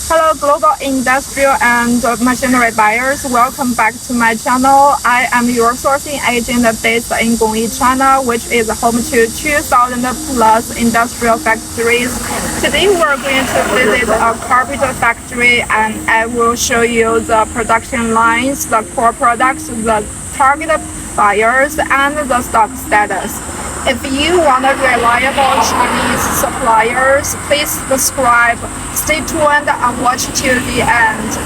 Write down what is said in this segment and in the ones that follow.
Hello, global industrial and machinery buyers. Welcome back to my channel. I am your sourcing agent based in Gongyi, China, which is home to 2,000 plus industrial factories. Today, we're going to visit a carpet factory, and I will show you the production lines, the core products, the target buyers, and the stock status. If you want a reliable Chinese suppliers, please subscribe, stay tuned, and watch till the end.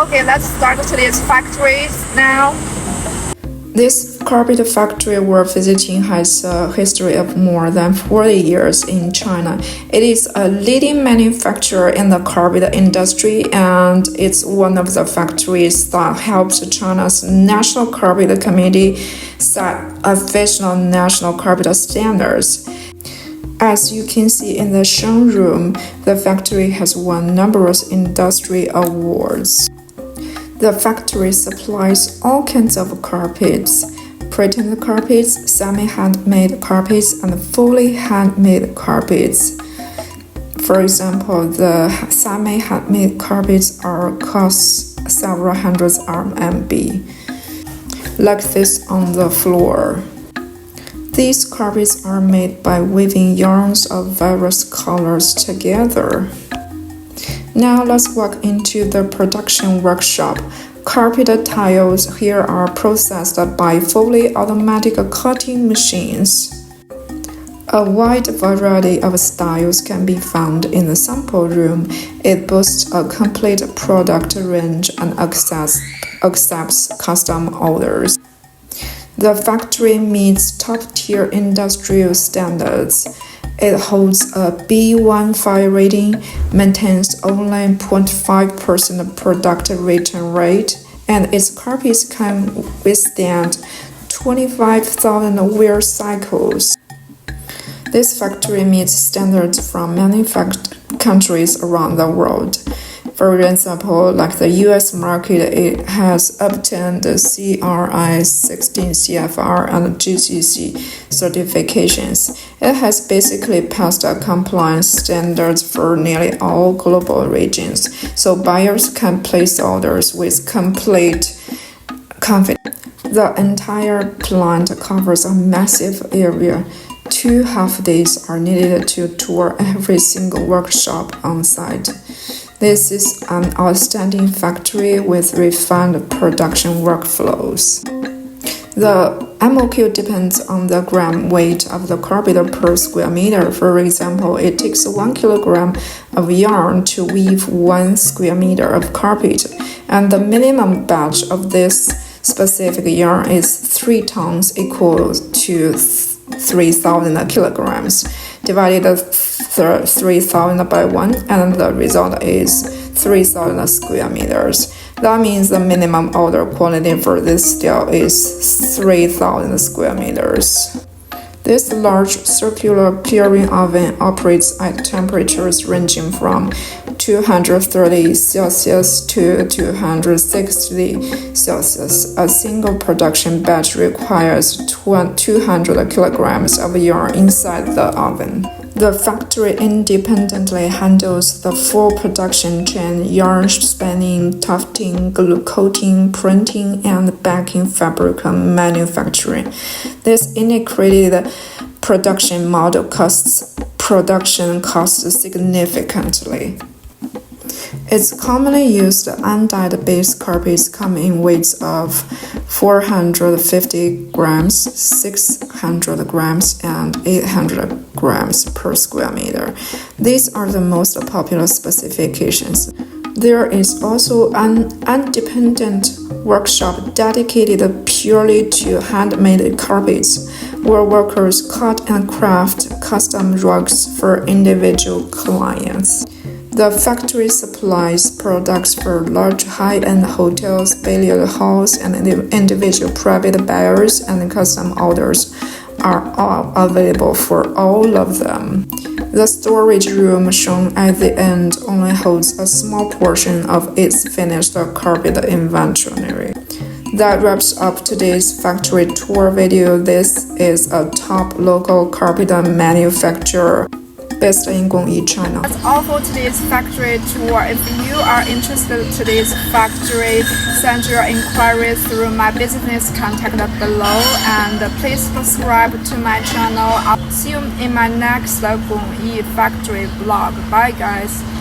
Okay, let's start today's factories now. This carpet factory we're visiting has a history of more than 40 years in China. It is a leading manufacturer in the carpet industry, and it's one of the factories that helps China's National Carpet Committee set official national carpet standards. As you can see in the showroom, the factory has won numerous industry awards. The factory supplies all kinds of carpets, printed carpets, semi-handmade carpets, and fully handmade carpets. For example, the semi-handmade carpets cost several hundreds RMB, like this on the floor. These carpets are made by weaving yarns of various colors together. Now let's walk into the production workshop. Carpet tiles here are processed by fully automatic cutting machines. A wide variety of styles can be found in the sample room. It boasts a complete product range and accepts custom orders. The factory meets top-tier industrial standards. It holds a B15 rating, maintains only 0.5% product return rate, and its carpets can withstand 25,000 wear cycles. This factory meets standards from many countries around the world. For example, like the US market, it has obtained the CRI 16 CFR and GCC certifications. It has basically passed compliance standards for nearly all global regions, so buyers can place orders with complete confidence. The entire plant covers a massive area. 2 half-days are needed to tour every single workshop on site. This is an outstanding factory with refined production workflows. The MOQ depends on the gram weight of the carpet per square meter. For example, it takes 1 kilogram of yarn to weave 1 square meter of carpet, and the minimum batch of this specific yarn is 3 tons, equal to 3,000 kilograms. Divided 3,000 by 1, and the result is 3,000 square meters. That means the minimum order quantity for this style is 3,000 square meters. This large circular curing oven operates at temperatures ranging from 230 Celsius to 260 Celsius. A single production batch requires 200 kilograms of yarn inside the oven. The factory independently handles the full production chain: yarn spinning, tufting, glue coating, printing, and backing fabric manufacturing. This integrated production model cuts production costs significantly. Its commonly used undyed base carpets come in weights of 450 grams, 600 grams, and 800 grams per square meter. These are the most popular specifications. There is also an independent workshop dedicated purely to handmade carpets, where workers cut and craft custom rugs for individual clients. The factory supplies products for large high-end hotels, billiard halls, and individual private buyers, and custom orders are all available for all of them. The storage room shown at the end only holds a small portion of its finished carpet inventory. That wraps up today's factory tour video. This is a top local carpet manufacturer based in Gongyi, China. That's all for today's factory tour. If you are interested in today's factory, send your inquiries through my business contact below, and please subscribe to my channel. I'll see you in my next Gongyi factory vlog. Bye guys.